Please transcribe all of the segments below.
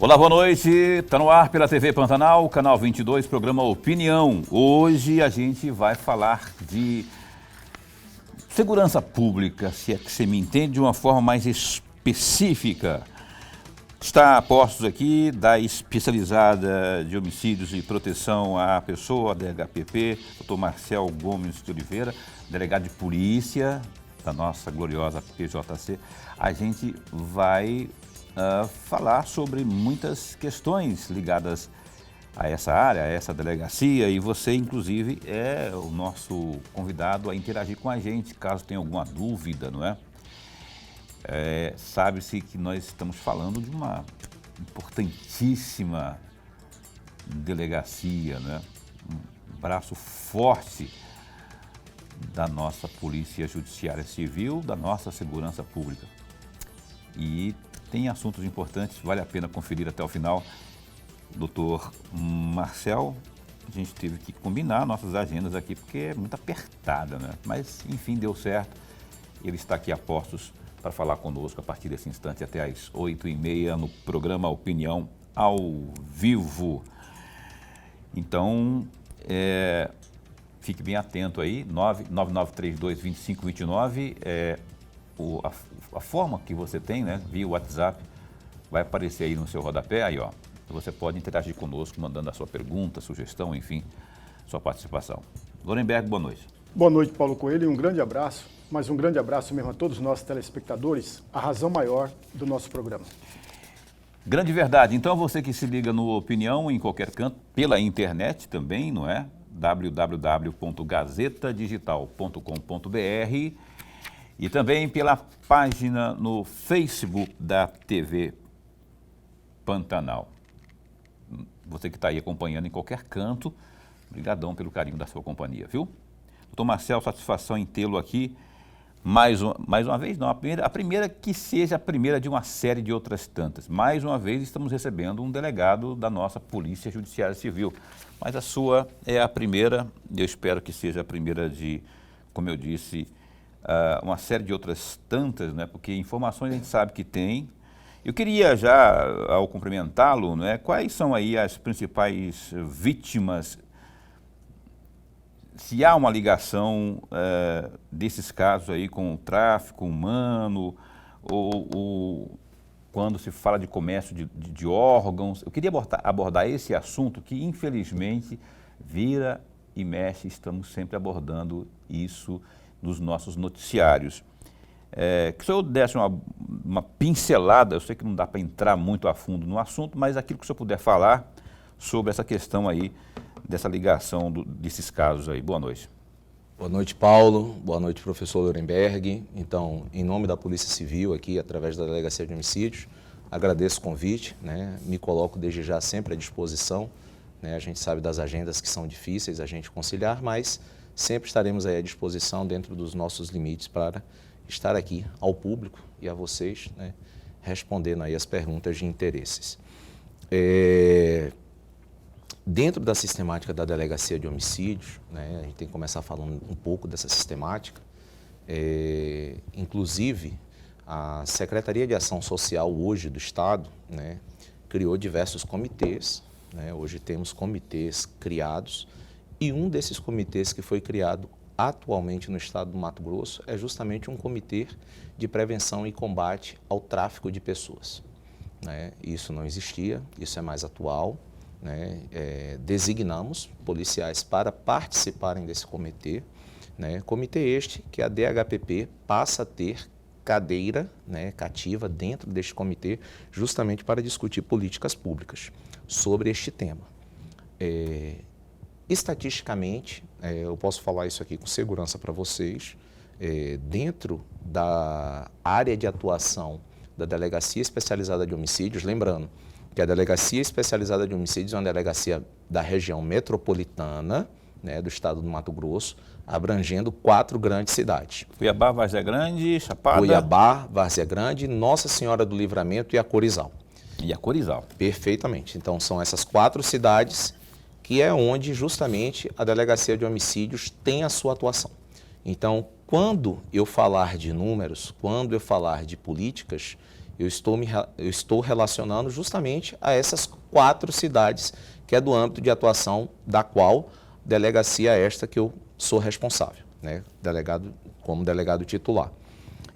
Olá, boa noite. Está no ar pela TV Pantanal, canal 22, programa Opinião. Hoje a gente vai falar de segurança pública, se é que você me entende, de uma forma mais específica. Está a postos aqui da especializada de homicídios e proteção à pessoa, DHPP, Dr. Marcel Gomes de Oliveira, delegado de polícia da nossa gloriosa PJC. A gente vai falar sobre muitas questões ligadas a essa área, a essa delegacia, e você, inclusive, é o nosso convidado a interagir com a gente, caso tenha alguma dúvida, não é? Sabe-se que nós estamos falando de uma importantíssima delegacia, né? Um braço forte da nossa Polícia Judiciária Civil, da nossa segurança pública. E tem assuntos importantes, vale a pena conferir até o final. Doutor Marcel, a gente teve que combinar nossas agendas aqui, porque é muito apertada, né? Mas, enfim, deu certo. Ele está aqui a postos para falar conosco a partir desse instante até às 8h30 no programa Opinião ao vivo. Então, fique bem atento aí, 99932-2529, a forma que você tem, né, via WhatsApp, vai aparecer aí no seu rodapé, aí ó, você pode interagir conosco, mandando a sua pergunta, sugestão, enfim, sua participação. Lorenberg, boa noite. Boa noite, Paulo Coelho, e um grande abraço, mas um grande abraço mesmo a todos os nossos telespectadores, a razão maior do nosso programa. Grande verdade. Então, você que se liga no Opinião em qualquer canto, pela internet também, não é? www.gazetadigital.com.br e também pela página no Facebook da TV Pantanal. Você que está aí acompanhando em qualquer canto, obrigadão pelo carinho da sua companhia, viu? Doutor Marcel, satisfação em tê-lo aqui mais uma vez, não, a primeira que seja a primeira de uma série de outras tantas. Mais uma vez estamos recebendo um delegado da nossa Polícia Judiciária Civil, mas a sua é a primeira, eu espero que seja a primeira de, como eu disse, uma série de outras tantas, né? Porque informações a gente sabe que tem. Eu queria já, ao cumprimentá-lo, né, quais são aí as principais vítimas, se há uma ligação desses casos aí com o tráfico humano, ou quando se fala de comércio de órgãos. Eu queria abordar esse assunto que, infelizmente, vira e mexe, estamos sempre abordando isso nos nossos noticiários. Que o senhor desse uma pincelada, eu sei que não dá para entrar muito a fundo no assunto, mas aquilo que o senhor puder falar sobre essa questão aí, dessa ligação desses casos aí. Boa noite. Boa noite, Paulo. Boa noite, professor Lorenberg. Então, em nome da Polícia Civil aqui, através da Delegacia de Homicídios, agradeço o convite, né? Me coloco desde já sempre à disposição, né? A gente sabe das agendas que são difíceis a gente conciliar, mas sempre estaremos aí à disposição dentro dos nossos limites para estar aqui ao público e a vocês, né, respondendo aí as perguntas de interesses. Dentro da sistemática da Delegacia de Homicídios, né, a gente tem que começar falando um pouco dessa sistemática. Inclusive, a Secretaria de Ação Social hoje do Estado, né, criou diversos comitês, né, hoje temos comitês criados, e um desses comitês que foi criado atualmente no estado do Mato Grosso é justamente um comitê de prevenção e combate ao tráfico de pessoas, né? Isso não existia, isso é mais atual, né? Designamos policiais para participarem desse comitê, né? Comitê este que a DHPP passa a ter cadeira, né, cativa dentro deste comitê, justamente para discutir políticas públicas sobre este tema. Estatisticamente, eu posso falar isso aqui com segurança para vocês, dentro da área de atuação da Delegacia Especializada de Homicídios, lembrando que a Delegacia Especializada de Homicídios é uma delegacia da região metropolitana, né, do estado do Mato Grosso, abrangendo 4 grandes cidades. Cuiabá, Várzea Grande, Chapada. Cuiabá, Várzea Grande, Nossa Senhora do Livramento e a Corizal. E a Corizal. Perfeitamente. Então, são essas 4 cidades que é onde justamente a Delegacia de Homicídios tem a sua atuação. Então, quando eu falar de números, quando eu falar de políticas, eu estou relacionando justamente a essas 4 cidades, que é do âmbito de atuação da qual delegacia esta que eu sou responsável, né? Como delegado titular.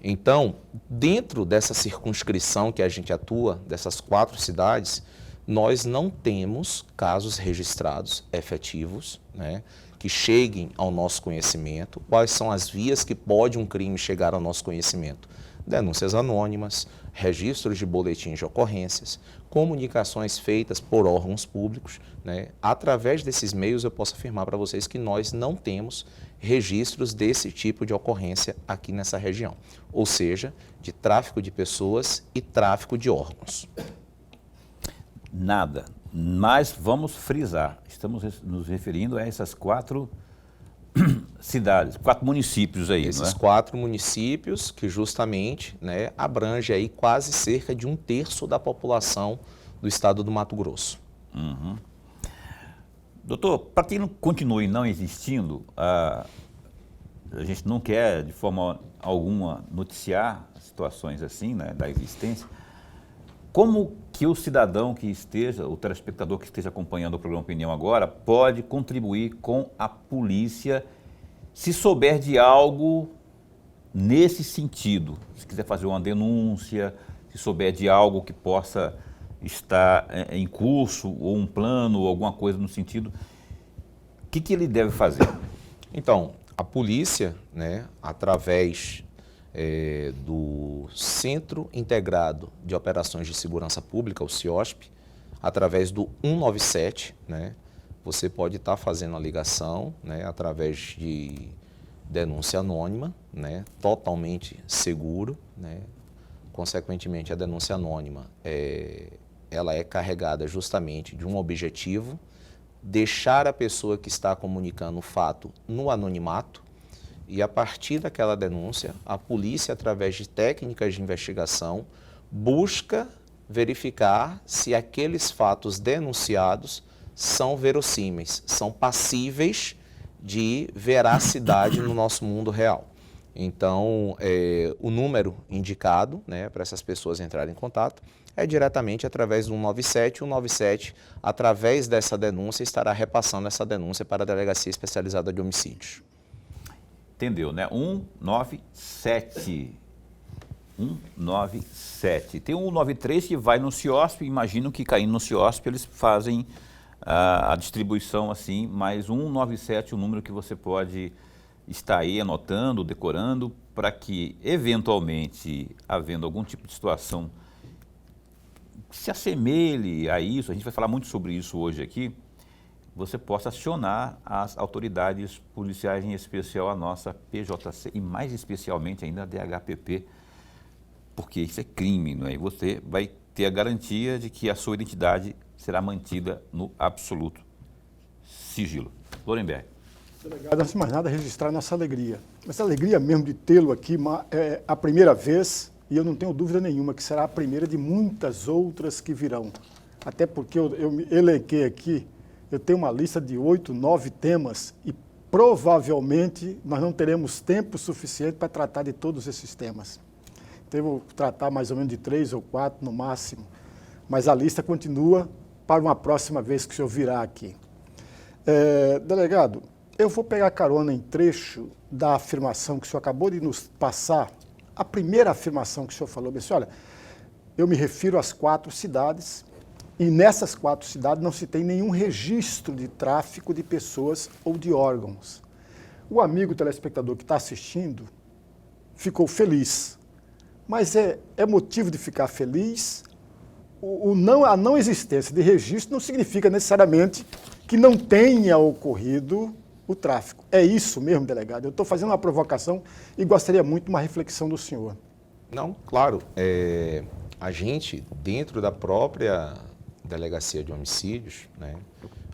Então, dentro dessa circunscrição que a gente atua, dessas 4 cidades, nós não temos casos registrados efetivos, né, que cheguem ao nosso conhecimento. Quais são as vias que pode um crime chegar ao nosso conhecimento? Denúncias anônimas, registros de boletins de ocorrências, comunicações feitas por órgãos públicos, né? Através desses meios eu posso afirmar para vocês que nós não temos registros desse tipo de ocorrência aqui nessa região, ou seja, de tráfico de pessoas e tráfico de órgãos. Nada, mas vamos frisar, estamos nos referindo a essas 4 cidades, 4 municípios aí, Esses não é? 4 municípios que justamente, né, abrange aí quase cerca de 1/3 da população do estado do Mato Grosso. Uhum. Doutor, para que não continue não existindo, a gente não quer de forma alguma noticiar situações assim, né, da existência. Como que o cidadão que esteja, o telespectador que esteja acompanhando o programa Opinião Agora, pode contribuir com a polícia se souber de algo nesse sentido? Se quiser fazer uma denúncia, se souber de algo que possa estar em curso, ou um plano, ou alguma coisa no sentido, o que ele deve fazer? Então, a polícia, né, através do Centro Integrado de Operações de Segurança Pública, o CIOSP, através do 197, né, você pode estar fazendo a ligação, né, através de denúncia anônima, né, totalmente seguro, né. Consequentemente, a denúncia anônima ela é carregada justamente de um objetivo: deixar a pessoa que está comunicando o fato no anonimato. E a partir daquela denúncia, a polícia, através de técnicas de investigação, busca verificar se aqueles fatos denunciados são verossímeis, são passíveis de veracidade no nosso mundo real. Então, o número indicado, né, para essas pessoas entrarem em contato é diretamente através do 197. O 197, através dessa denúncia, estará repassando essa denúncia para a Delegacia Especializada de Homicídios. Entendeu, né? 197. 197. Tem o 193 que vai no CIOSP, imagino que caindo no CIOSP eles fazem a distribuição assim, mas 197 é o número que você pode estar aí anotando, decorando, para que, eventualmente, havendo algum tipo de situação que se assemelhe a isso, a gente vai falar muito sobre isso hoje aqui, você possa acionar as autoridades policiais, em especial a nossa PJC e mais especialmente ainda a DHPP, porque isso é crime, não é? E você vai ter a garantia de que a sua identidade será mantida no absoluto sigilo. Lorenberg. Delegado, antes de mais nada, registrar nossa alegria. Essa alegria mesmo de tê-lo aqui é a primeira vez, e eu não tenho dúvida nenhuma que será a primeira de muitas outras que virão. Até porque eu me elenquei aqui, eu tenho uma lista de 8, 9 temas e provavelmente nós não teremos tempo suficiente para tratar de todos esses temas. Então eu vou tratar mais ou menos de 3 ou 4 no máximo, mas a lista continua para uma próxima vez que o senhor virá aqui. Delegado, eu vou pegar carona em trecho da afirmação que o senhor acabou de nos passar, a primeira afirmação que o senhor falou, disse, olha, eu me refiro às 4 cidades, e nessas 4 cidades não se tem nenhum registro de tráfico de pessoas ou de órgãos. O amigo telespectador que está assistindo ficou feliz, mas é motivo de ficar feliz? A não existência de registro não significa necessariamente que não tenha ocorrido o tráfico. É isso mesmo, delegado? Eu estou fazendo uma provocação e gostaria muito de uma reflexão do senhor. Não, claro. A gente, dentro da própria Delegacia de Homicídios, né,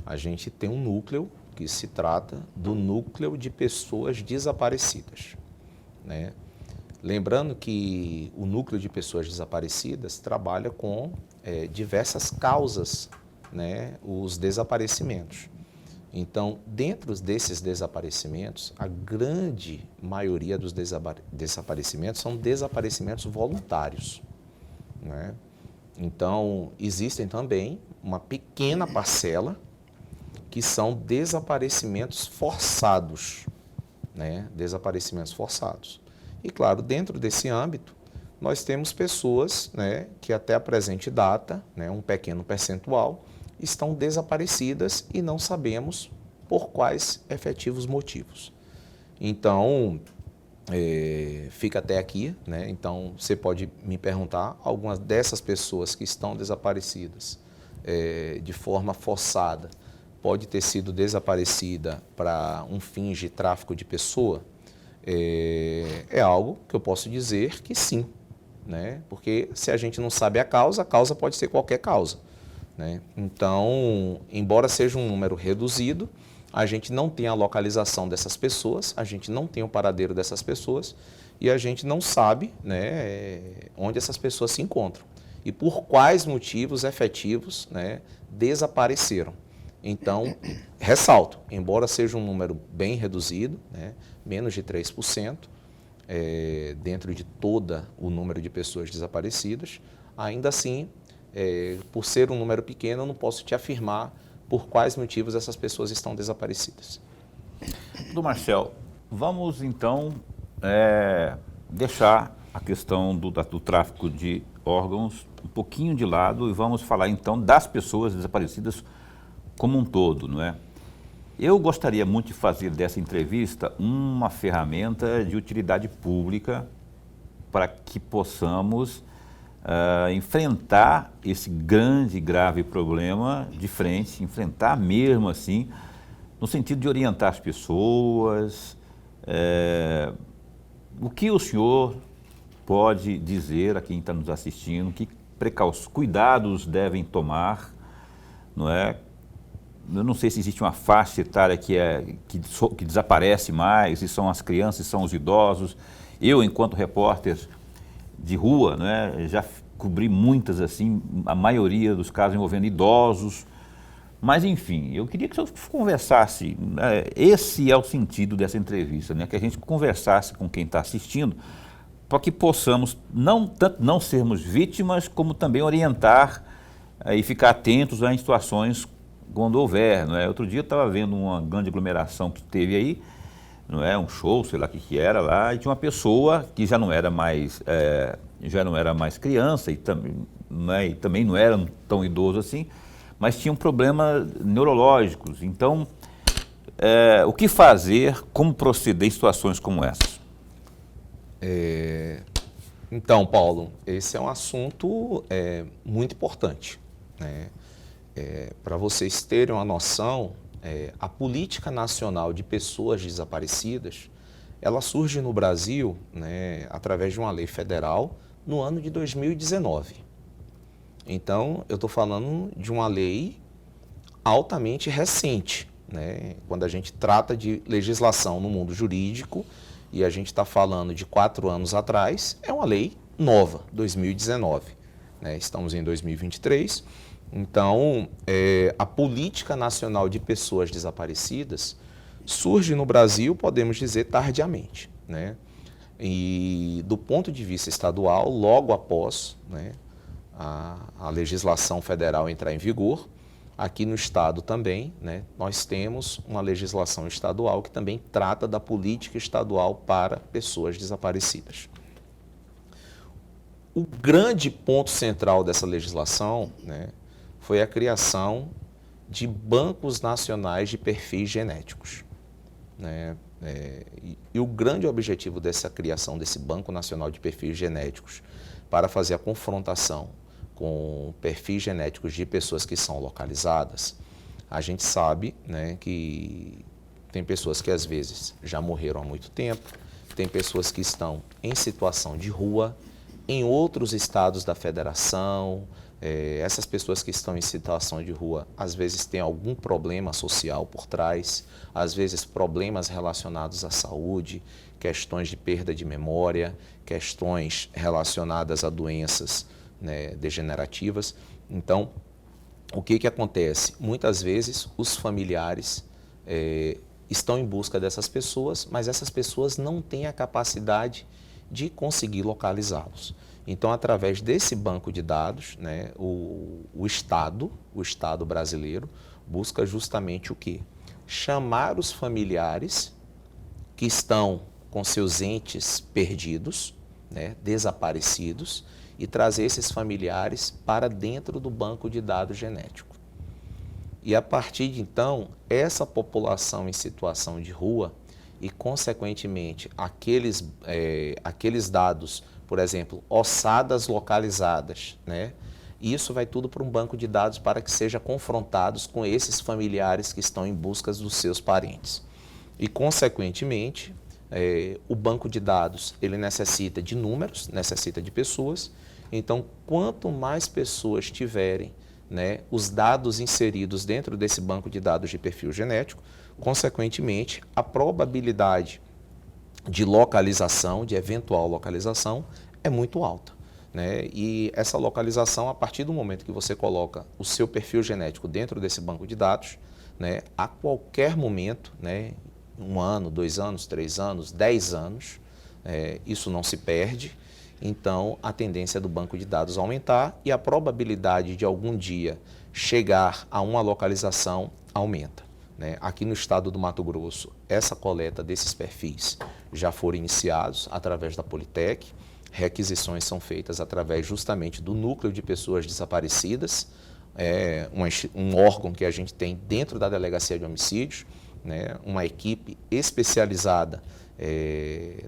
a gente tem um núcleo que se trata do núcleo de pessoas desaparecidas, né? Lembrando que o núcleo de pessoas desaparecidas trabalha com diversas causas, né, os desaparecimentos. Então, dentro desses desaparecimentos, a grande maioria dos desaparecimentos são desaparecimentos voluntários, né? Então, existem também uma pequena parcela que são desaparecimentos forçados, né? Desaparecimentos forçados. E, claro, dentro desse âmbito, nós temos pessoas, né, que até a presente data, né, um pequeno percentual, estão desaparecidas e não sabemos por quais efetivos motivos. Então, fica até aqui, né? Então, você pode me perguntar, algumas dessas pessoas que estão desaparecidas de forma forçada, pode ter sido desaparecida para um fins de tráfico de pessoa? É algo que eu posso dizer que sim, né? Porque se a gente não sabe a causa pode ser qualquer causa, né? Então, embora seja um número reduzido, a gente não tem a localização dessas pessoas, a gente não tem o paradeiro dessas pessoas e a gente não sabe, né, onde essas pessoas se encontram e por quais motivos efetivos, né, desapareceram. Então, ressalto, embora seja um número bem reduzido, né, menos de 3%, dentro de todo o número de pessoas desaparecidas, ainda assim, por ser um número pequeno, eu não posso te afirmar por quais motivos essas pessoas estão desaparecidas. Do Marcel, vamos então deixar a questão do tráfico de órgãos um pouquinho de lado e vamos falar então das pessoas desaparecidas como um todo, não é? Eu gostaria muito de fazer dessa entrevista uma ferramenta de utilidade pública para que possamos enfrentar esse grande e grave problema de frente, enfrentar mesmo assim, no sentido de orientar as pessoas. O que o senhor pode dizer a quem está nos assistindo, que cuidados devem tomar, não é? Eu não sei se existe uma faixa etária que desaparece mais, se são as crianças, se são os idosos. Eu, enquanto repórter de rua, né, já cobri muitas, assim, a maioria dos casos envolvendo idosos. Mas, enfim, eu queria que o senhor conversasse, esse é o sentido dessa entrevista, né, que a gente conversasse com quem está assistindo, para que possamos tanto não sermos vítimas, como também orientar e ficar atentos em situações quando houver, não é? Outro dia eu estava vendo uma grande aglomeração que teve aí, não é? Um show, sei lá o que era lá, e tinha uma pessoa que já não era mais criança e também não era tão idoso assim, mas tinha um problema neurológicos. Então, o que fazer, como proceder em situações como essas? Então, Paulo, esse é um assunto muito importante, né? Para vocês terem uma noção, a Política Nacional de Pessoas Desaparecidas, ela surge no Brasil, né, através de uma lei federal no ano de 2019. Então, eu estou falando de uma lei altamente recente, né? Quando a gente trata de legislação no mundo jurídico e a gente está falando de 4 anos atrás, é uma lei nova, 2019. Né? Estamos em 2023. Então, a Política Nacional de Pessoas Desaparecidas surge no Brasil, podemos dizer, tardiamente, né? E do ponto de vista estadual, logo após, né, a legislação federal entrar em vigor, aqui no estado também, né, nós temos uma legislação estadual que também trata da política estadual para pessoas desaparecidas. O grande ponto central dessa legislação, né, foi a criação de bancos nacionais de perfis genéticos, né? E o grande objetivo dessa criação desse Banco Nacional de Perfis Genéticos para fazer a confrontação com perfis genéticos de pessoas que são localizadas, a gente sabe, né, que tem pessoas que às vezes já morreram há muito tempo, tem pessoas que estão em situação de rua, em outros estados da federação. Essas pessoas que estão em situação de rua, às vezes têm algum problema social por trás, às vezes problemas relacionados à saúde, questões de perda de memória, questões relacionadas a doenças, né, degenerativas. Então, o que acontece? Muitas vezes os familiares estão em busca dessas pessoas, mas essas pessoas não têm a capacidade de conseguir localizá-los. Então, através desse banco de dados, né, o Estado brasileiro, busca justamente o quê? Chamar os familiares que estão com seus entes perdidos, né, desaparecidos, e trazer esses familiares para dentro do banco de dados genético. E a partir de então, essa população em situação de rua e, consequentemente, aqueles dados, por exemplo, ossadas localizadas, né? Isso vai tudo para um banco de dados para que sejam confrontados com esses familiares que estão em busca dos seus parentes. E, consequentemente, o banco de dados ele necessita de números, necessita de pessoas. Então, quanto mais pessoas tiverem, né, os dados inseridos dentro desse banco de dados de perfil genético, consequentemente, a probabilidade de localização, de eventual localização, é muito alta, né? E essa localização, a partir do momento que você coloca o seu perfil genético dentro desse banco de dados, né, a qualquer momento, né, 1 ano, 2 anos, 3 anos, 10 anos, isso não se perde. Então, a tendência do banco de dados aumentar e a probabilidade de algum dia chegar a uma localização aumenta, né? Aqui no estado do Mato Grosso, essa coleta desses perfis já foram iniciados através da Politec. Requisições são feitas através justamente do núcleo de pessoas desaparecidas, um órgão que a gente tem dentro da Delegacia de Homicídios, né? Uma equipe especializada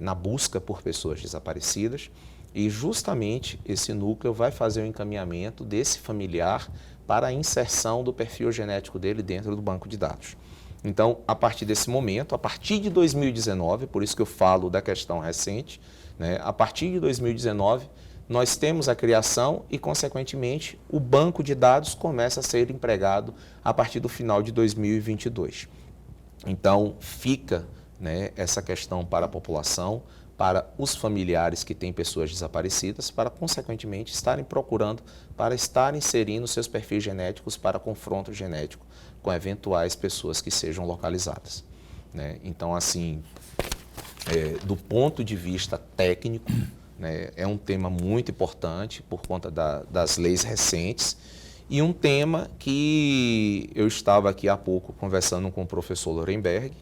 na busca por pessoas desaparecidas. E justamente esse núcleo vai fazer o encaminhamento desse familiar para a inserção do perfil genético dele dentro do banco de dados. Então, a partir desse momento, a partir de 2019, por isso que eu falo da questão recente, né, a partir de 2019, nós temos a criação e, consequentemente, o banco de dados começa a ser empregado a partir do final de 2022. Então, fica, né, essa questão para a população, para os familiares que têm pessoas desaparecidas, para, consequentemente, estarem procurando, para estarem inserindo seus perfis genéticos para confronto genético com eventuais pessoas que sejam localizadas, né? Então, assim, do ponto de vista técnico, né, é um tema muito importante por conta das leis recentes e um tema que eu estava aqui há pouco conversando com o professor Lorenberg,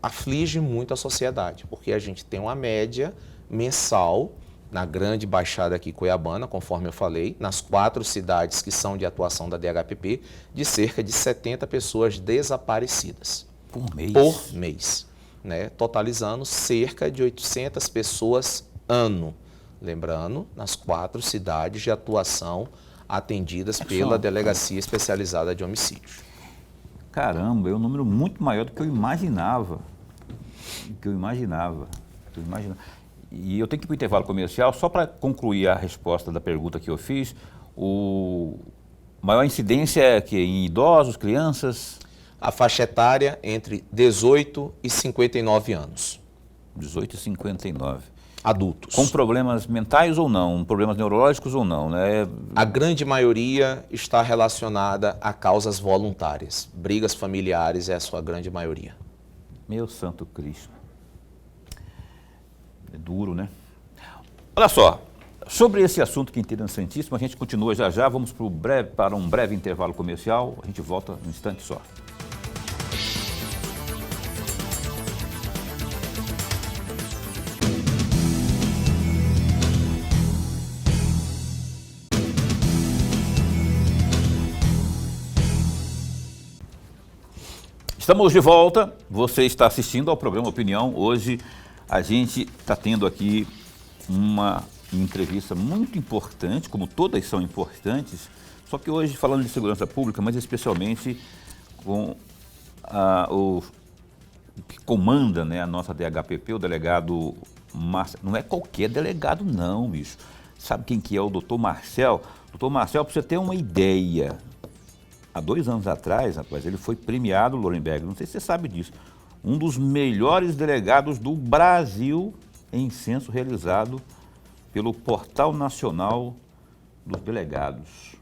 aflige muito a sociedade, porque a gente tem uma média mensal na grande baixada aqui cuiabana, conforme eu falei, nas 4 cidades que são de atuação da DHPP, de cerca de 70 pessoas desaparecidas. Por mês? Por mês, né? Totalizando cerca de 800 pessoas ano. Lembrando, nas 4 cidades de atuação atendidas pela Delegacia Especializada de Homicídios. Caramba, é um número muito maior do que eu imaginava. E eu tenho que ir para o intervalo comercial, só para concluir a resposta da pergunta que eu fiz. O maior incidência é que em idosos, crianças? A faixa etária entre 18 e 59 anos. 18 e 59. Adultos. Com problemas mentais ou não? Problemas neurológicos ou não, né? A grande maioria está relacionada a causas voluntárias. Brigas familiares é a sua grande maioria. Meu santo Cristo. É duro, né? Olha só, sobre esse assunto que é interessantíssimo, a gente continua já já, vamos para um breve intervalo comercial, a gente volta num instante só. Estamos de volta, você está assistindo ao programa Opinião. Hoje a gente está tendo aqui uma entrevista muito importante, como todas são importantes, só que hoje falando de segurança pública, mas especialmente com o que comanda, né, a nossa DHPP, o delegado Marcel. Não é qualquer delegado não, bicho. Sabe quem que é o doutor Marcel? Doutor Marcel, para você ter uma ideia, há 2 anos atrás, rapaz, ele foi premiado, Lorenberg, não sei se você sabe disso, um dos melhores delegados do Brasil em censo realizado pelo Portal Nacional dos Delegados.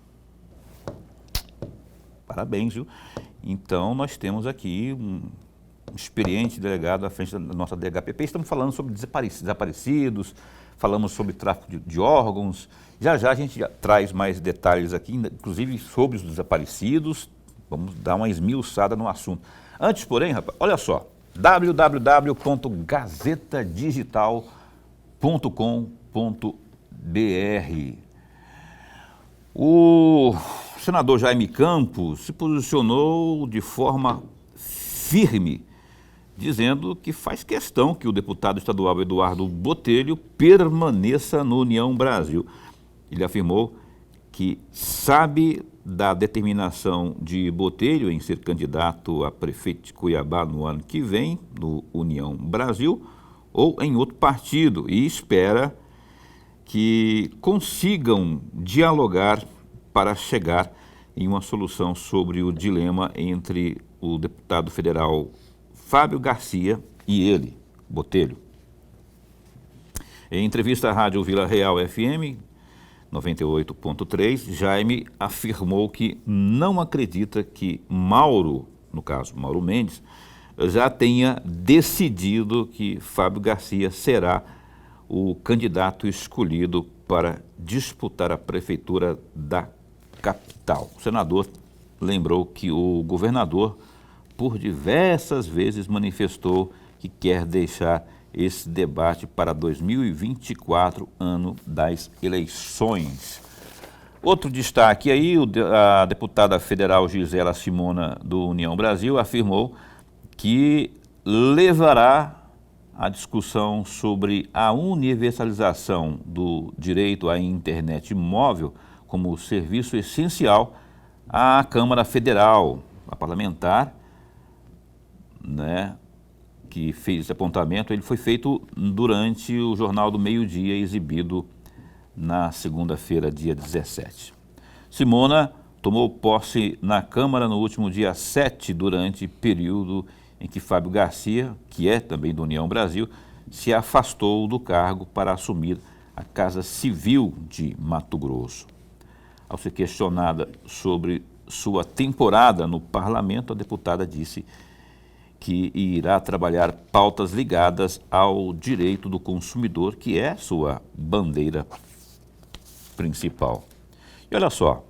Parabéns, viu? Então, nós temos aqui experiente delegado à frente da nossa DHPP. Estamos falando sobre desaparecidos, falamos sobre tráfico de órgãos. Já a gente traz mais detalhes aqui, inclusive sobre os desaparecidos. Vamos dar uma esmiuçada no assunto. Antes, porém, rapaz, olha só, www.gazetadigital.com.br. O senador Jaime Campos se posicionou de forma firme, dizendo que faz questão que o deputado estadual Eduardo Botelho permaneça no União Brasil. Ele afirmou que sabe da determinação de Botelho em ser candidato a prefeito de Cuiabá no ano que vem, no União Brasil, ou em outro partido, e espera que consigam dialogar para chegar em uma solução sobre o dilema entre o deputado federal Fábio Garcia e ele, Botelho. Em entrevista à Rádio Vila Real FM 98.3, Jaime afirmou que não acredita que Mauro, no caso Mauro Mendes, já tenha decidido que Fábio Garcia será o candidato escolhido para disputar a prefeitura da capital. O senador lembrou que o governador, por diversas vezes, manifestou que quer deixar esse debate para 2024, ano das eleições. Outro destaque aí, a deputada federal Gisela Simona, do União Brasil, afirmou que levará a discussão sobre a universalização do direito à internet móvel como serviço essencial à Câmara Federal, a parlamentar, né, que fez esse apontamento. Ele foi feito durante o Jornal do Meio-Dia, exibido na segunda-feira, dia 17. Simona tomou posse na Câmara no último dia 7, durante período em que Fábio Garcia, que é também do União Brasil, se afastou do cargo para assumir a Casa Civil de Mato Grosso. Ao ser questionada sobre sua temporada no parlamento, a deputada disse que irá trabalhar pautas ligadas ao direito do consumidor, que é sua bandeira principal. E olha só,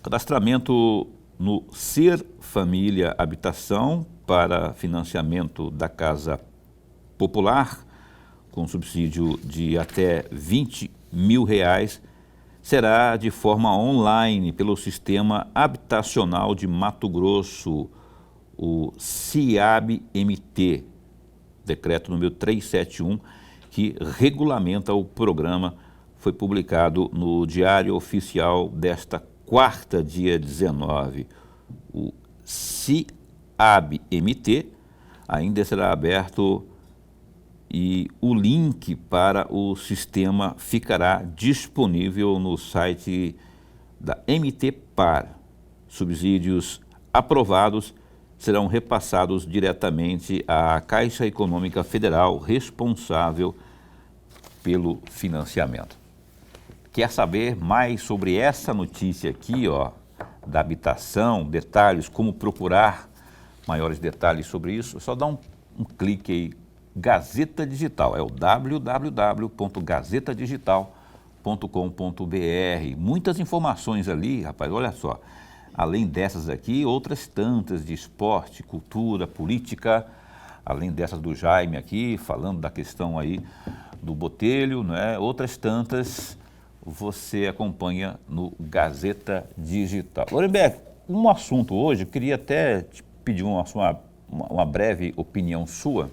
cadastramento no Ser Família Habitação para financiamento da casa popular, com subsídio de até R$20 mil, será de forma online pelo Sistema Habitacional de Mato Grosso, o CIAB-MT, decreto número 371, que regulamenta o programa, foi publicado no Diário Oficial desta quarta, dia 19. O CIAB-MT ainda será aberto e o link para o sistema ficará disponível no site da MT Par. Subsídios aprovados serão repassados diretamente à Caixa Econômica Federal, responsável pelo financiamento. Quer saber mais sobre essa notícia aqui, ó, da habitação, detalhes, como procurar maiores detalhes sobre isso? É só dar um clique aí, Gazeta Digital, é o www.gazetadigital.com.br. Muitas informações ali, rapaz, olha só. Além dessas aqui, outras tantas de esporte, cultura, política, além dessas do Jaime aqui, falando da questão aí do Botelho, né? Outras tantas você acompanha no Gazeta Digital. Lorenberg, um assunto hoje, eu queria até te pedir uma breve opinião sua,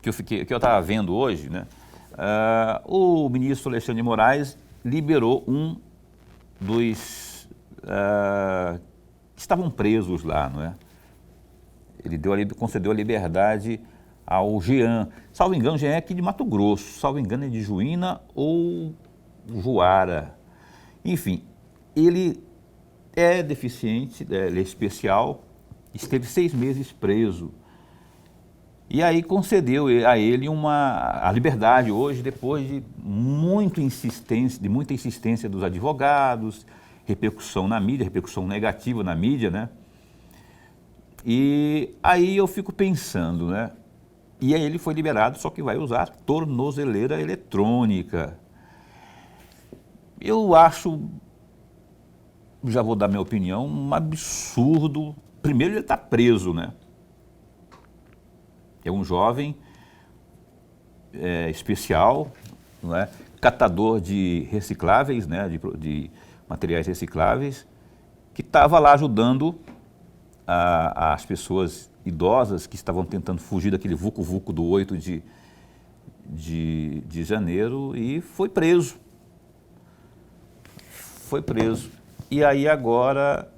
que eu estava vendo hoje, né? O ministro Alexandre de Moraes liberou um dos que estavam presos lá, não é? Ele concedeu a liberdade ao Jean. Salvo engano, Jean é aqui de Mato Grosso, salvo engano é de Juína ou Juara. Enfim, ele é deficiente, ele é especial, esteve 6 meses preso. E aí concedeu a ele a liberdade hoje, depois de muita insistência dos advogados, repercussão na mídia, repercussão negativa na mídia, né? E aí eu fico pensando, né? E aí ele foi liberado, só que vai usar tornozeleira eletrônica. Eu acho, já vou dar minha opinião, um absurdo. Primeiro, ele está preso, né? É um jovem especial, não é? Catador de recicláveis, né? De materiais recicláveis, que estava lá ajudando as pessoas idosas que estavam tentando fugir daquele vucu-vucu do 8 de janeiro e foi preso. Foi preso. E aí agora,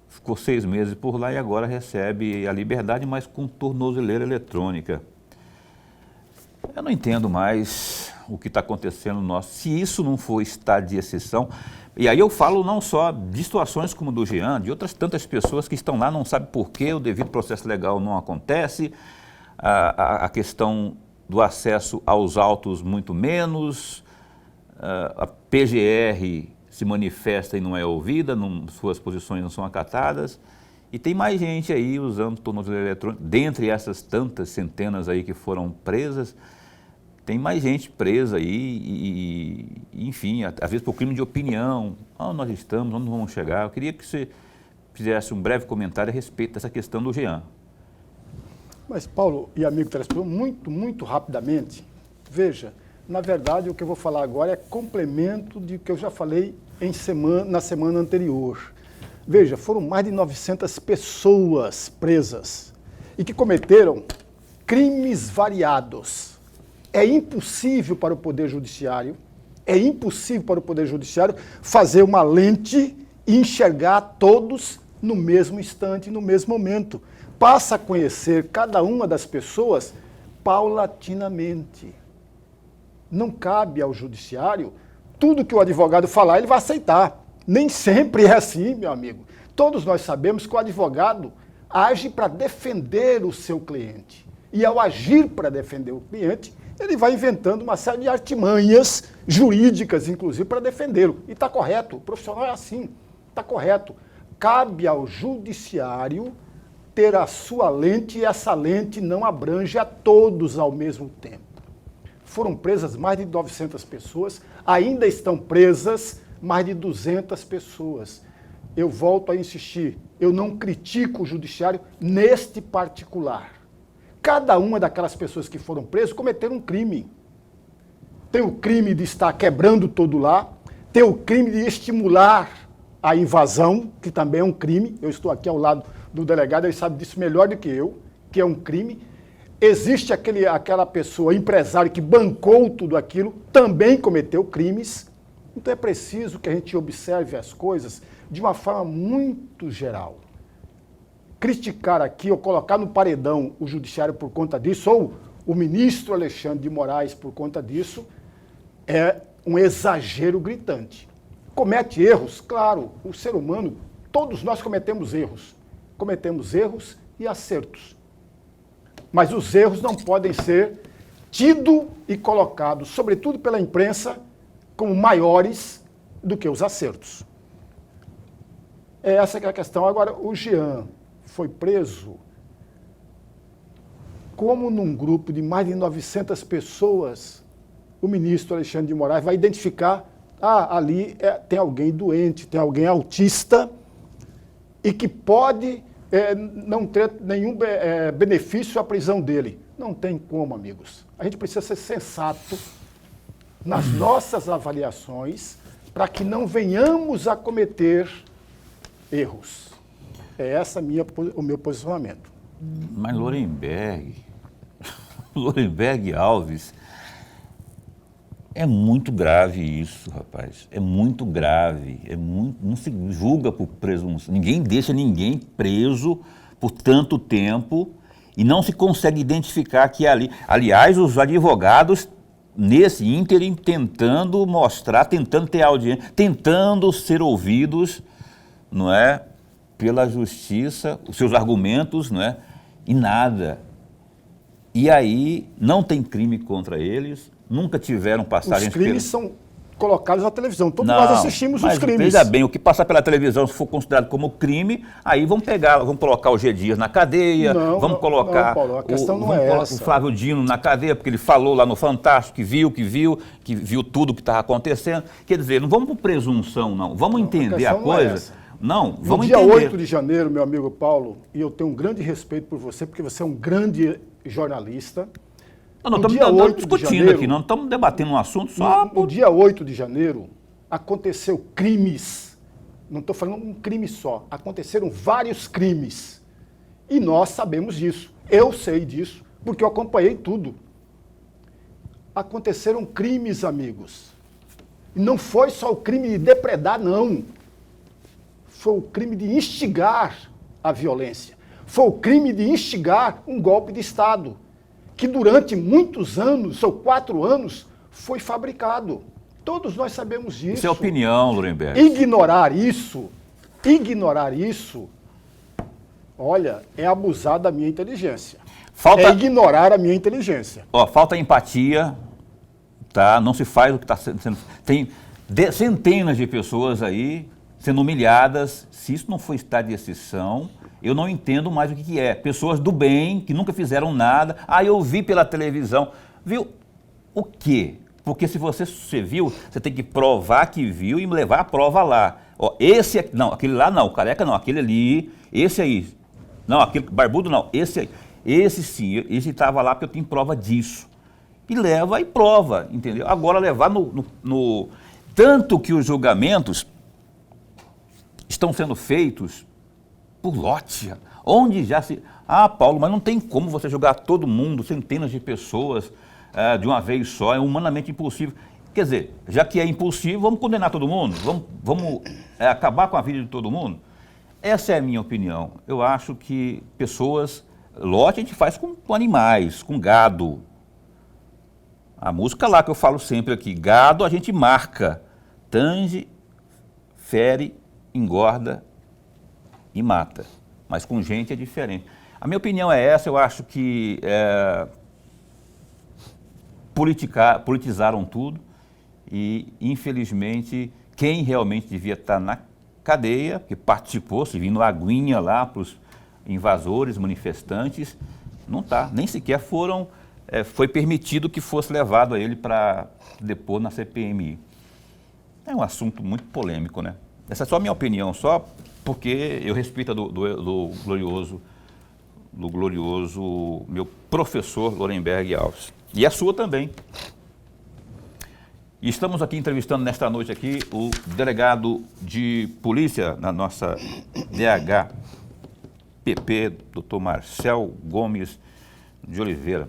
ficou 6 meses por lá e agora recebe a liberdade, mas com tornozeleira eletrônica. Eu não entendo mais o que está acontecendo no nosso. Se isso não for estado de exceção, e aí eu falo não só de situações como do Jean, de outras tantas pessoas que estão lá, não sabem por que o devido processo legal não acontece, a questão do acesso aos autos muito menos, a PGR se manifesta e não é ouvida, suas posições não são acatadas, e tem mais gente aí usando tornozeleira eletrônica, dentre essas tantas centenas aí que foram presas, tem mais gente presa aí, enfim, às vezes por crime de opinião, onde nós estamos, onde vamos chegar. Eu queria que você fizesse um breve comentário a respeito dessa questão do Jean. Mas, Paulo e amigo telespectador, muito rapidamente, veja, na verdade o que eu vou falar agora é complemento de que eu já falei na semana anterior. Veja, foram mais de 900 pessoas presas e que cometeram crimes variados. É impossível para o Poder Judiciário, fazer uma lente e enxergar todos no mesmo instante, no mesmo momento. Passa a conhecer cada uma das pessoas paulatinamente. Não cabe ao Judiciário, tudo que o advogado falar, ele vai aceitar. Nem sempre é assim, meu amigo. Todos nós sabemos que o advogado age para defender o seu cliente. E ao agir para defender o cliente, ele vai inventando uma série de artimanhas jurídicas, inclusive, para defendê-lo. E está correto, o profissional é assim, está correto. Cabe ao Judiciário ter a sua lente e essa lente não abrange a todos ao mesmo tempo. Foram presas mais de 900 pessoas, ainda estão presas mais de 200 pessoas. Eu volto a insistir, eu não critico o Judiciário neste particular. Cada uma daquelas pessoas que foram presas cometeram um crime. Tem o crime de estar quebrando todo lá, tem o crime de estimular a invasão, que também é um crime. Eu estou aqui ao lado do delegado, ele sabe disso melhor do que eu, que é um crime. Existe aquela pessoa, empresário, que bancou tudo aquilo, também cometeu crimes. Então é preciso que a gente observe as coisas de uma forma muito geral. Criticar aqui ou colocar no paredão o Judiciário por conta disso, ou o ministro Alexandre de Moraes por conta disso, é um exagero gritante. Comete erros, claro, o ser humano, todos nós cometemos erros. Cometemos erros e acertos. Mas os erros não podem ser tidos e colocados, sobretudo pela imprensa, como maiores do que os acertos. Essa que é a questão. Agora, o Jean foi preso como num grupo de mais de 900 pessoas, o ministro Alexandre de Moraes vai identificar, ali tem alguém doente, tem alguém autista e que pode não ter nenhum benefício à prisão dele. Não tem como, amigos. A gente precisa ser sensato nas nossas avaliações para que não venhamos a cometer erros. É esse o meu posicionamento. Mas Lorenberg Alves, é muito grave isso, rapaz. É muito grave. Não se julga por presunção. Ninguém deixa ninguém preso por tanto tempo e não se consegue identificar que ali. Aliás, os advogados, nesse ínterim, tentando mostrar, tentando ter audiência, tentando ser ouvidos, não é? Pela justiça, os seus argumentos, não é? E nada. E aí não tem crime contra eles, nunca tiveram passagem. Os crimes são colocados na televisão. Todos Não, nós assistimos os mas crimes. veja bem, o que passar pela televisão, se for considerado como crime, aí vamos colocar o G. Dias na cadeia, vamos colocar não, Paulo, a questão não é essa. o Flávio Dino na cadeia, porque ele falou lá no Fantástico que viu tudo o que estava acontecendo. Quer dizer, não vamos por presunção, não. Vamos entender a coisa. Não, vamos entender. No dia 8 de janeiro, meu amigo Paulo, e eu tenho um grande respeito por você, porque você é um grande jornalista. Não estamos discutindo aqui, não estamos debatendo um assunto só. No dia 8 de janeiro, aconteceu crimes. Não estou falando um crime só. Aconteceram vários crimes. E nós sabemos disso. Eu sei disso, porque eu acompanhei tudo. Aconteceram crimes, amigos. E não foi só o crime de depredar, não. Foi o crime de instigar a violência. Foi o crime de instigar um golpe de Estado, que durante muitos anos, ou 4 anos, foi fabricado. Todos nós sabemos disso. Isso é opinião, Lorenberg. Ignorar isso, olha, é abusar da minha inteligência. É ignorar a minha inteligência. Falta empatia, tá? Não se faz o que está sendo... Tem centenas de pessoas aí sendo humilhadas. Se isso não for estado de exceção, eu não entendo mais o que é. Pessoas do bem, que nunca fizeram nada. Eu vi pela televisão. Viu? O quê? Porque se você viu, você tem que provar que viu e me levar a prova lá. Esse aqui, não, aquele lá não, careca não, aquele ali, esse aí. Não, aquele barbudo não, esse aí. Esse sim, esse estava lá porque eu tenho prova disso. E leva e prova, entendeu? Agora levar no... Tanto que os julgamentos estão sendo feitos por lote, onde já se... Paulo, mas não tem como você julgar todo mundo, centenas de pessoas de uma vez só, é humanamente impossível. Quer dizer, já que é impossível, vamos condenar todo mundo? Vamos acabar com a vida de todo mundo? Essa é a minha opinião. Eu acho que lote a gente faz com animais, com gado. A música lá que eu falo sempre aqui, gado a gente marca, tange, fere, engorda e mata. Mas com gente é diferente. A minha opinião é essa, eu acho que politizaram tudo e, infelizmente, quem realmente devia estar na cadeia, que participou, servindo aguinha lá para os invasores, manifestantes, não está, nem sequer foi permitido que fosse levado a ele para depor na CPMI. É um assunto muito polêmico, né? Essa é só a minha opinião, só porque eu respeito do glorioso meu professor Lorenberg Alves. E a sua também. E estamos aqui entrevistando nesta noite aqui o delegado de polícia na nossa DHPP, Dr. Marcel Gomes de Oliveira.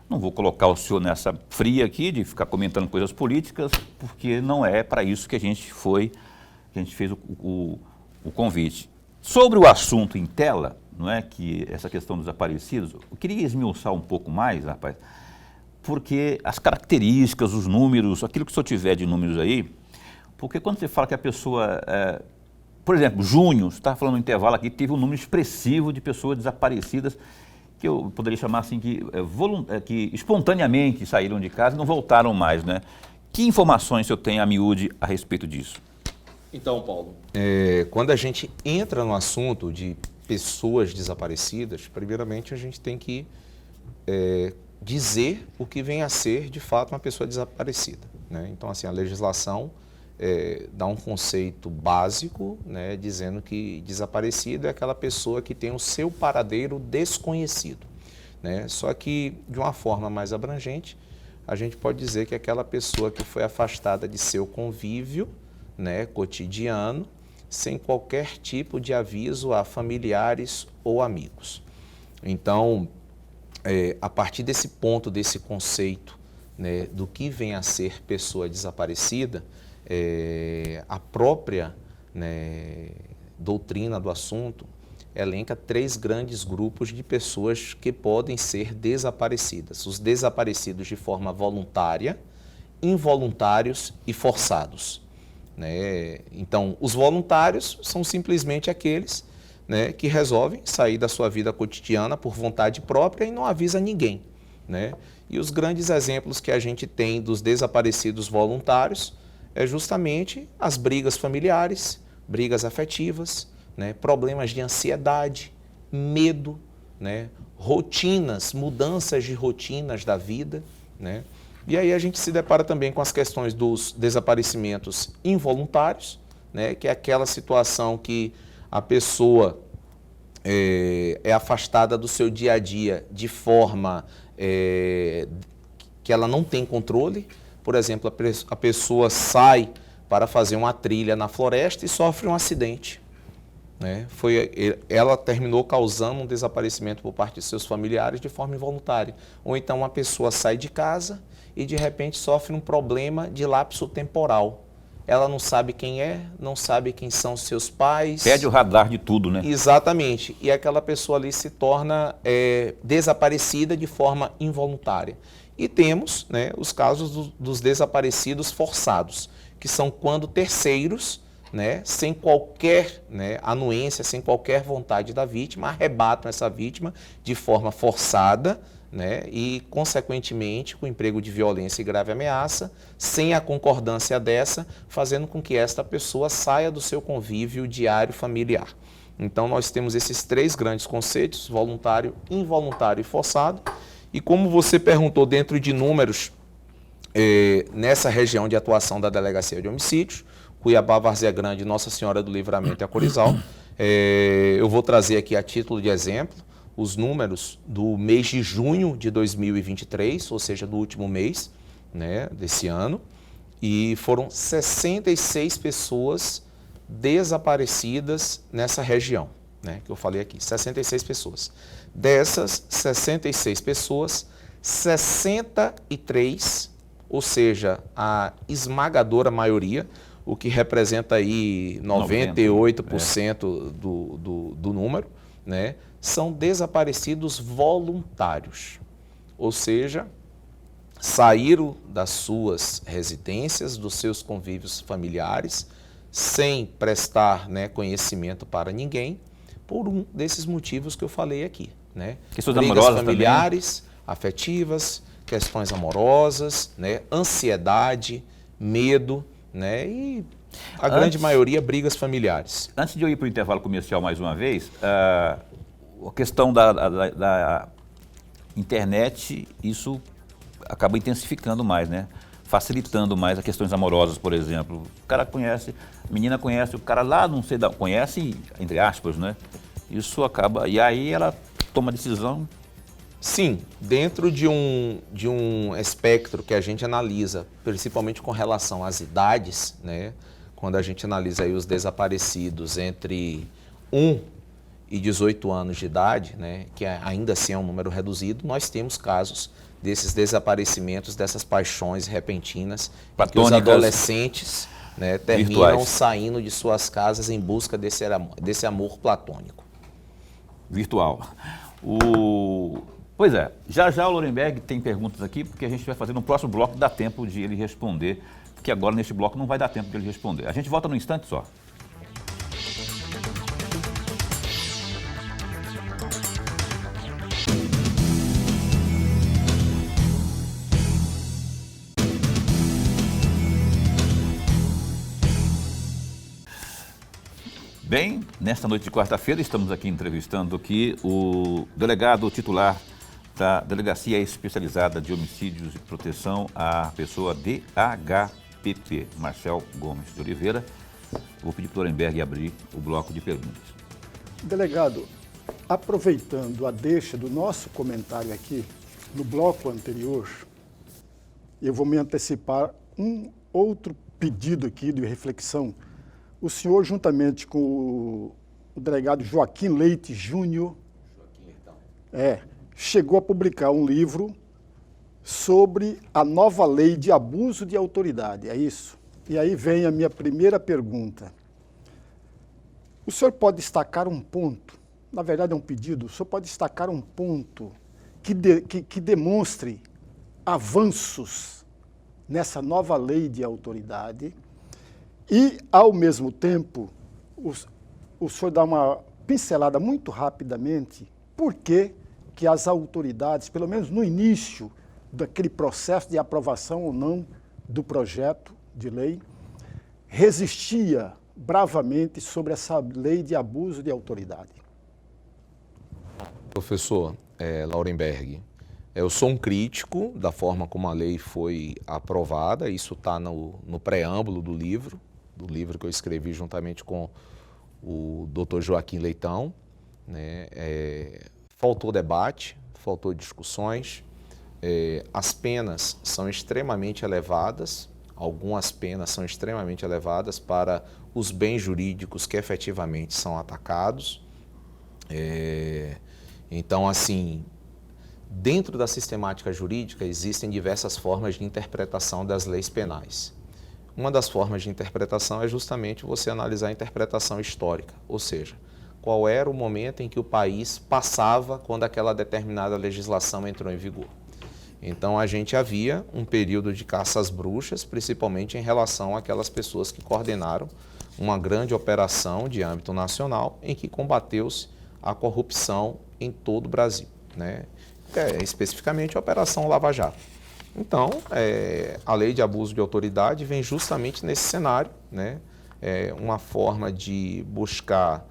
Não vou colocar o senhor nessa fria aqui de ficar comentando coisas políticas, porque não é para isso que a gente fez o convite. Sobre o assunto em tela, não é, que essa questão dos desaparecidos, eu queria esmiuçar um pouco mais, rapaz, porque as características, os números, aquilo que o senhor tiver de números aí, porque quando você fala que a pessoa, por exemplo, junho, você estava falando no intervalo aqui, teve um número expressivo de pessoas desaparecidas, que eu poderia chamar assim, que espontaneamente saíram de casa e não voltaram mais, né? Que informações o senhor tem a miúde a respeito disso? Então, Paulo, quando a gente entra no assunto de pessoas desaparecidas, primeiramente a gente tem que dizer o que vem a ser, de fato, uma pessoa desaparecida, né? Então, assim, a legislação dá um conceito básico, né, dizendo que desaparecido é aquela pessoa que tem o seu paradeiro desconhecido, né? Só que, de uma forma mais abrangente, a gente pode dizer que é aquela pessoa que foi afastada de seu convívio, né, cotidiano, sem qualquer tipo de aviso a familiares ou amigos. Então, a partir desse ponto, desse conceito, né, do que vem a ser pessoa desaparecida, a própria, né, doutrina do assunto elenca 3 grandes grupos de pessoas que podem ser desaparecidas. Os desaparecidos de forma voluntária, involuntários e forçados, né? Então, os voluntários são simplesmente aqueles, né, que resolvem sair da sua vida cotidiana por vontade própria e não avisa ninguém, né? E os grandes exemplos que a gente tem dos desaparecidos voluntários é justamente as brigas familiares, brigas afetivas, né, problemas de ansiedade, medo, né, rotinas, mudanças de rotinas da vida, né? E aí a gente se depara também com as questões dos desaparecimentos involuntários, né, que é aquela situação que a pessoa é afastada do seu dia a dia de forma que ela não tem controle. Por exemplo, a pessoa sai para fazer uma trilha na floresta e sofre um acidente, né? Ela terminou causando um desaparecimento por parte de seus familiares de forma involuntária. Ou então uma pessoa sai de casa e de repente sofre um problema de lapso temporal. Ela não sabe quem é, não sabe quem são seus pais. Perde o radar de tudo, né? Exatamente. E aquela pessoa ali se torna desaparecida de forma involuntária. E temos, né, os casos dos desaparecidos forçados, que são quando terceiros, né, sem qualquer, né, anuência, sem qualquer vontade da vítima, arrebatam essa vítima de forma forçada, né, e, consequentemente, com emprego de violência e grave ameaça, sem a concordância dessa, fazendo com que esta pessoa saia do seu convívio diário familiar. Então, nós temos esses três grandes conceitos: voluntário, involuntário e forçado. E como você perguntou, dentro de números, nessa região de atuação da Delegacia de Homicídios, Cuiabá, Várzea Grande, Nossa Senhora do Livramento e Acorizal, eu vou trazer aqui a título de exemplo os números do mês de junho de 2023, ou seja, do último mês, né, desse ano, e foram 66 pessoas desaparecidas nessa região, né, que eu falei aqui, 66 pessoas. Dessas 66 pessoas, 63, ou seja, a esmagadora maioria, o que representa aí 98% do número, né, são desaparecidos voluntários, ou seja, saíram das suas residências, dos seus convívios familiares, sem prestar, né, conhecimento para ninguém, por um desses motivos que eu falei aqui, né? Questões Brigas amorosas familiares, também, afetivas, questões amorosas, né, ansiedade, medo, né, e a grande maioria brigas familiares. Antes de eu ir para o intervalo comercial mais uma vez, a questão da internet, isso acaba intensificando mais, né? Facilitando mais as questões amorosas, por exemplo. O cara conhece, a menina conhece, o cara lá não sei, conhece, entre aspas, né? Isso acaba, e aí ela toma decisão. Sim, dentro de um espectro que a gente analisa, principalmente com relação às idades, né? Quando a gente analisa aí os desaparecidos entre 1 e 18 anos de idade, né? Que ainda assim é um número reduzido, nós temos casos desses desaparecimentos, dessas paixões repentinas, em que os adolescentes, né, terminam virtuais, saindo de suas casas em busca desse amor platônico. Virtual. Pois é, já o Lorenberg tem perguntas aqui, porque a gente vai fazer no próximo bloco, dá tempo de ele responder, porque agora neste bloco não vai dar tempo de ele responder. A gente volta num instante só. Bem, nesta noite de quarta-feira estamos aqui entrevistando aqui o delegado titular da Delegacia Especializada de Homicídios e Proteção à Pessoa DHPP, Marcel Gomes de Oliveira. Vou pedir para o Lorenberg abrir o bloco de perguntas. Delegado, aproveitando a deixa do nosso comentário aqui, no bloco anterior, eu vou me antecipar um outro pedido aqui de reflexão. O senhor, juntamente com o delegado Joaquim Leite Júnior, chegou a publicar um livro sobre a nova lei de abuso de autoridade, é isso? E aí vem a minha primeira pergunta. O senhor pode destacar um ponto, na verdade é um pedido, o senhor pode destacar um ponto que demonstre avanços nessa nova lei de autoridade e, ao mesmo tempo, o senhor dá uma pincelada muito rapidamente por que as autoridades, pelo menos no início daquele processo de aprovação ou não do projeto de lei, resistia bravamente sobre essa lei de abuso de autoridade? Professor Laurenberg, eu sou um crítico da forma como a lei foi aprovada, isso está no preâmbulo do livro que eu escrevi juntamente com o Dr. Joaquim Leitão, né? Faltou debate, faltou discussões, as penas são extremamente elevadas, algumas penas são extremamente elevadas para os bens jurídicos que efetivamente são atacados. Então, assim, dentro da sistemática jurídica existem diversas formas de interpretação das leis penais. Uma das formas de interpretação é justamente você analisar a interpretação histórica, ou seja, qual era o momento em que o país passava quando aquela determinada legislação entrou em vigor. Então, a gente havia um período de caça às bruxas, principalmente em relação àquelas pessoas que coordenaram uma grande operação de âmbito nacional em que combateu-se a corrupção em todo o Brasil, né? Especificamente a Operação Lava Jato. Então, a lei de abuso de autoridade vem justamente nesse cenário, né? Uma forma de buscar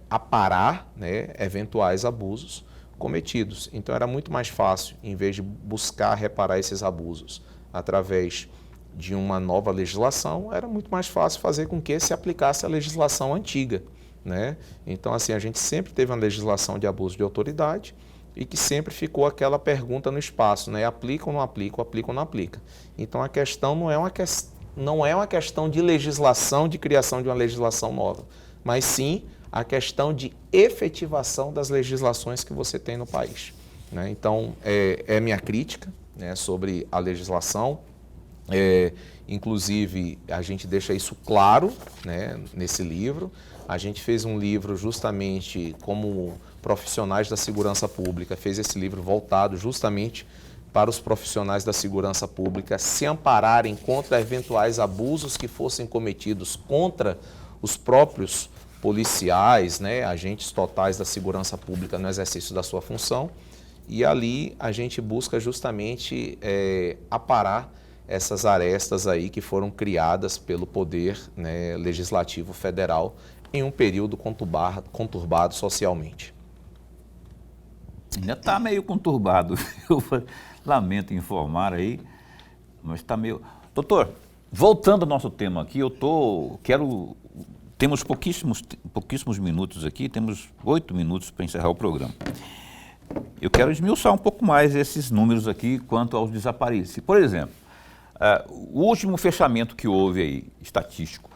aparar, né, eventuais abusos cometidos. Então, era muito mais fácil, em vez de buscar reparar esses abusos através de uma nova legislação, era muito mais fácil fazer com que se aplicasse a legislação antiga, né? Então, assim, a gente sempre teve uma legislação de abuso de autoridade e que sempre ficou aquela pergunta no espaço, né? Aplica ou não aplica, aplica ou não aplica. Então, a questão não é uma questão de legislação, de criação de uma legislação nova, mas sim a questão de efetivação das legislações que você tem no país, né? Então, é minha crítica, né, sobre a legislação. Inclusive, a gente deixa isso claro, né, nesse livro. A gente fez um livro justamente como profissionais da segurança pública, fez esse livro voltado justamente para os profissionais da segurança pública se ampararem contra eventuais abusos que fossem cometidos contra os próprios policiais, né, agentes totais da segurança pública no exercício da sua função. E ali a gente busca justamente aparar essas arestas aí que foram criadas pelo Poder, né, Legislativo Federal em um período conturbado socialmente. Ainda está meio conturbado, eu lamento informar aí, mas está meio... Doutor, voltando ao nosso tema aqui, temos pouquíssimos minutos aqui, temos 8 minutos para encerrar o programa. Eu quero esmiuçar um pouco mais esses números aqui quanto aos desaparecidos. Por exemplo, o último fechamento que houve aí, estatístico,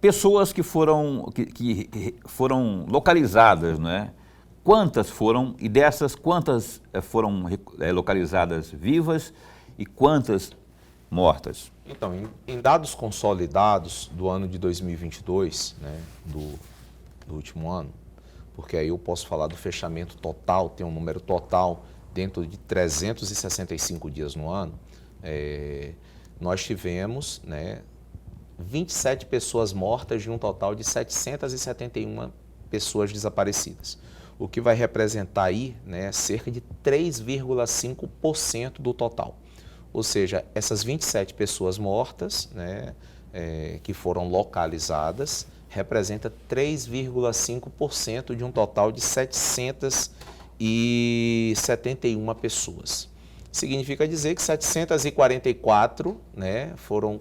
pessoas que foram localizadas, né? Quantas foram, e dessas, quantas foram localizadas vivas e quantas mortas? Então, em dados consolidados do ano de 2022, né, do último ano, porque aí eu posso falar do fechamento total, tem um número total dentro de 365 dias no ano, nós tivemos, né, 27 pessoas mortas de um total de 771 pessoas desaparecidas, o que vai representar aí, né, cerca de 3,5% do total. Ou seja, essas 27 pessoas mortas, né, que foram localizadas, representa 3,5% de um total de 771 pessoas. Significa dizer que 744, né, foram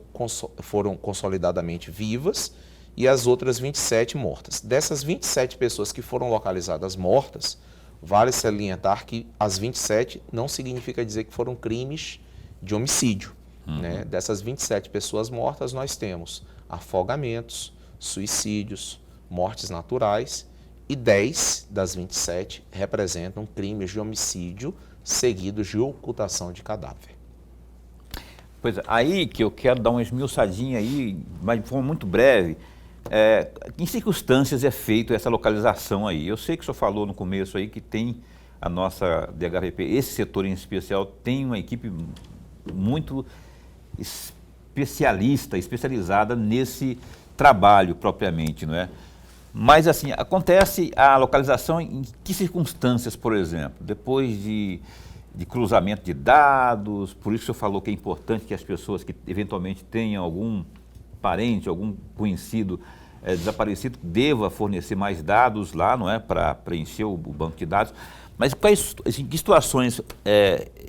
consolidadamente vivas e as outras 27 mortas. Dessas 27 pessoas que foram localizadas mortas, vale salientar que as 27 não significa dizer que foram crimes de homicídio. Né? Dessas 27 pessoas mortas, nós temos afogamentos, suicídios, mortes naturais e 10 das 27 representam crimes de homicídio seguidos de ocultação de cadáver. Pois é, aí que eu quero dar uma esmiuçadinha aí, mas de forma muito breve, em circunstâncias é feita essa localização aí? Eu sei que o senhor falou no começo aí que tem a nossa DHPP, esse setor em especial tem uma equipe muito especializada nesse trabalho propriamente, não é? Mas assim, acontece a localização em que circunstâncias, por exemplo? Depois de de cruzamento de dados, por isso o senhor falou que é importante que as pessoas que eventualmente tenham algum parente, algum conhecido desaparecido, deva fornecer mais dados lá, não é, para preencher o banco de dados. Mas quais assim, que situações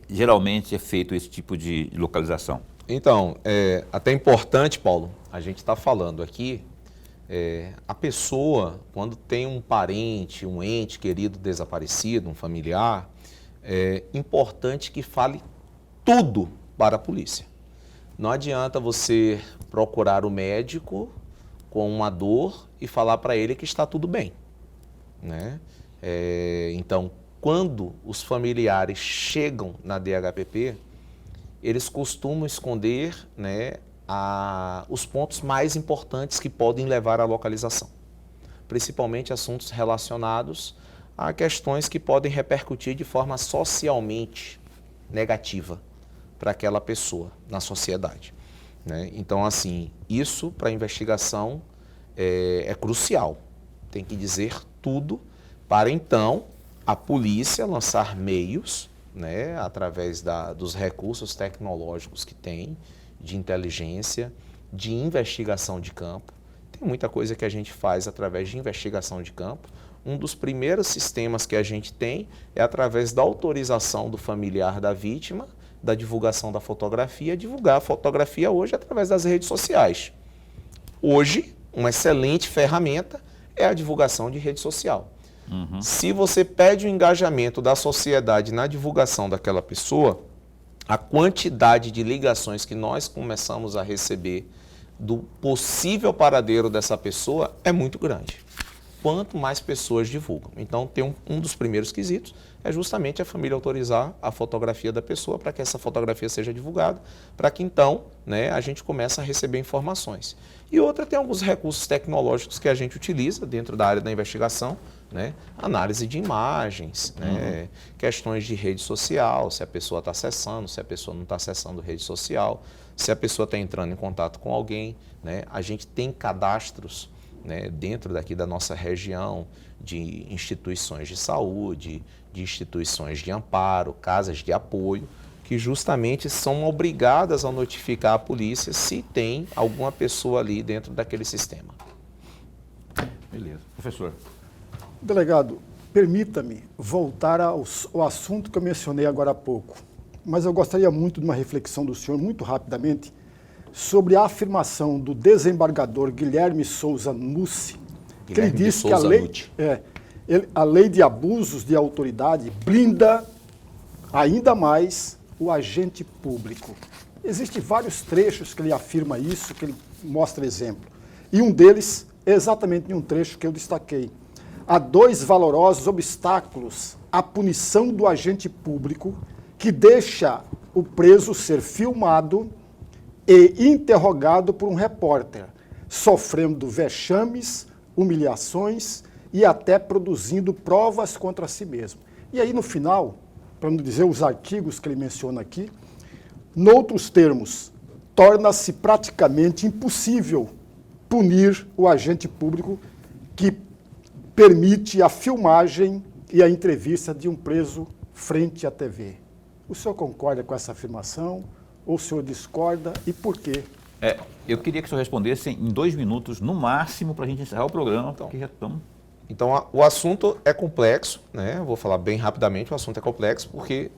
geralmente é feito esse tipo de localização? Então, até importante, Paulo, a gente está falando aqui, a pessoa, quando tem um parente, um ente querido desaparecido, um familiar, é importante que fale tudo para a polícia. Não adianta você procurar o médico com uma dor e falar para ele que está tudo bem, né? Então, quando os familiares chegam na DHPP, eles costumam esconder, né, os pontos mais importantes que podem levar à localização, principalmente assuntos relacionados a questões que podem repercutir de forma socialmente negativa para aquela pessoa na sociedade, né? Então, assim, isso para a investigação é crucial. Tem que dizer tudo para, então, a polícia lançar meios, né, através dos recursos tecnológicos que tem, de inteligência, de investigação de campo. Tem muita coisa que a gente faz através de investigação de campo. Um dos primeiros sistemas que a gente tem é através da autorização do familiar da vítima, da divulgação da fotografia, divulgar a fotografia hoje através das redes sociais. Hoje, uma excelente ferramenta é a divulgação de rede social. Se você pede o engajamento da sociedade na divulgação daquela pessoa, a quantidade de ligações que nós começamos a receber do possível paradeiro dessa pessoa é muito grande. Quanto mais pessoas divulgam. Então, tem um dos primeiros quesitos é justamente a família autorizar a fotografia da pessoa para que essa fotografia seja divulgada, para que então, né, a gente comece a receber informações. E outra, tem alguns recursos tecnológicos que a gente utiliza dentro da área da investigação, né? Análise de imagens, né? Questões de rede social, se a pessoa está acessando, se a pessoa não está acessando rede social, se a pessoa está entrando em contato com alguém, né? A gente tem cadastros, né, dentro daqui da nossa região de instituições de saúde, de instituições de amparo, casas de apoio, que justamente são obrigadas a notificar a polícia se tem alguma pessoa ali dentro daquele sistema. Beleza. Professor. Delegado, permita-me voltar ao assunto que eu mencionei agora há pouco, mas eu gostaria muito de uma reflexão do senhor, muito rapidamente, sobre a afirmação do desembargador Guilherme Souza Nucci, que ele disse que a lei de abusos de autoridade blinda ainda mais o agente público. Existem vários trechos que ele afirma isso, que ele mostra exemplo. E um deles é exatamente em um trecho que eu destaquei. Há dois valorosos obstáculos à punição do agente público que deixa o preso ser filmado e interrogado por um repórter, sofrendo vexames, humilhações e até produzindo provas contra si mesmo. E aí, no final, para não dizer os artigos que ele menciona aqui, noutros termos, torna-se praticamente impossível punir o agente público que permite a filmagem e a entrevista de um preso frente à TV. O senhor concorda com essa afirmação? Ou o senhor discorda e por quê? Eu queria que o senhor respondesse em 2 minutos, no máximo, para a gente encerrar o programa, porque já estamos... Então, o assunto é complexo, né? Eu vou falar bem rapidamente, o assunto é complexo porque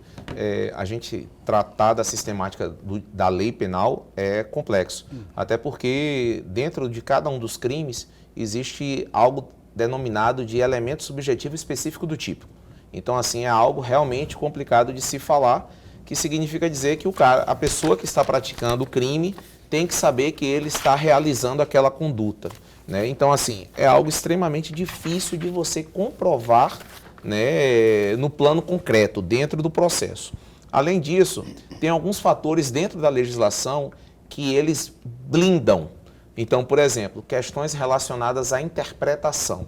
a gente tratar da sistemática da lei penal é complexo. Até porque dentro de cada um dos crimes existe algo denominado de elemento subjetivo específico do tipo. Então, assim, é algo realmente complicado de se falar, que significa dizer que a pessoa que está praticando o crime tem que saber que ele está realizando aquela conduta, né? Então, assim, é algo extremamente difícil de você comprovar, né, no plano concreto, dentro do processo. Além disso, tem alguns fatores dentro da legislação que eles blindam. Então, por exemplo, questões relacionadas à interpretação,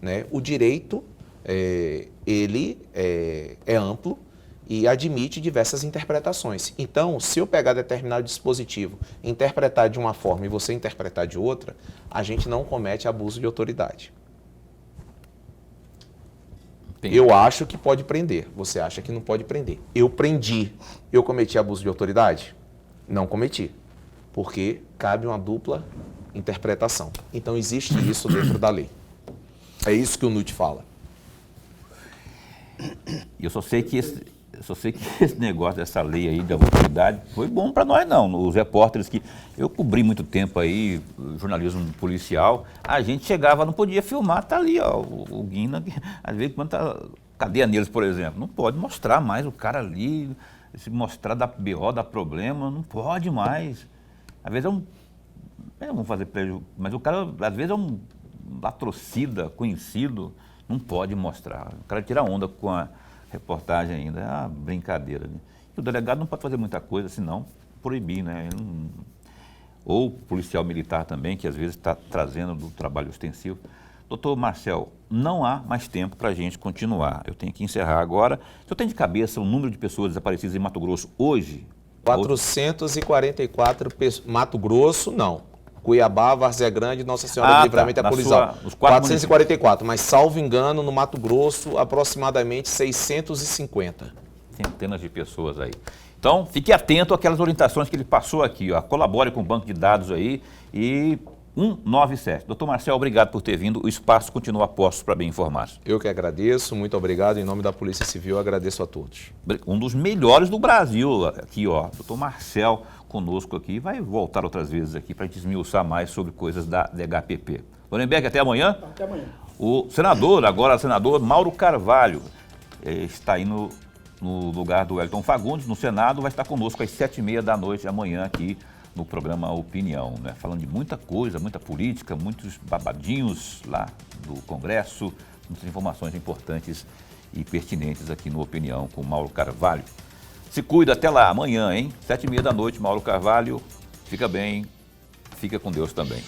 né? O direito, ele é amplo e admite diversas interpretações. Então, se eu pegar determinado dispositivo, interpretar de uma forma e você interpretar de outra, a gente não comete abuso de autoridade. Entendi. Eu acho que pode prender, você acha que não pode prender. Eu prendi. Eu cometi abuso de autoridade? Não cometi, porque cabe uma dupla interpretação. Então existe isso dentro da lei. É isso que o NUT fala. E eu só sei que esse negócio dessa lei aí da autoridade foi bom para nós não. Os repórteres que eu cobri muito tempo aí, jornalismo policial, a gente chegava, não podia filmar, tá ali, ó, o Guina, às vezes quando tá cadeia neles, por exemplo, não pode mostrar mais o cara ali, se mostrar da BO, dá problema, não pode mais. Às vezes vamos fazer prejuízo, mas o cara às vezes é um latrocida conhecido, não pode mostrar. O cara tira onda com a reportagem ainda, é uma brincadeira. Né? E o delegado não pode fazer muita coisa, senão proibir, né? Ou policial militar também, que às vezes está trazendo do trabalho ostensivo. Doutor Marcel, não há mais tempo para a gente continuar. Eu tenho que encerrar agora. O senhor tem de cabeça o número de pessoas desaparecidas em Mato Grosso hoje? 444 pessoas. Mato Grosso, não. Cuiabá, Várzea Grande, Nossa Senhora do Livramento e Apurizal. 444, mas salvo engano, no Mato Grosso, aproximadamente 650. Centenas de pessoas aí. Então, fique atento àquelas orientações que ele passou aqui, ó. Colabore com o banco de dados aí e 197. Doutor Marcel, obrigado por ter vindo. O espaço continua a postos para bem informados. Eu que agradeço, muito obrigado. Em nome da Polícia Civil, eu agradeço a todos. Um dos melhores do Brasil aqui, ó. Doutor Marcel conosco aqui, vai voltar outras vezes aqui para desmiuçar mais sobre coisas da DHPP. Lorenberg, até amanhã. Até amanhã. O senador Mauro Carvalho, está aí no lugar do Wellington Fagundes, no Senado, vai estar conosco às 7h30 da noite amanhã aqui no programa Opinião, né? Falando de muita coisa, muita política, muitos babadinhos lá do Congresso, muitas informações importantes e pertinentes aqui no Opinião com o Mauro Carvalho. Se cuida, até lá, amanhã, hein? 7h30 da noite, Mauro Carvalho. Fica bem, fica com Deus também.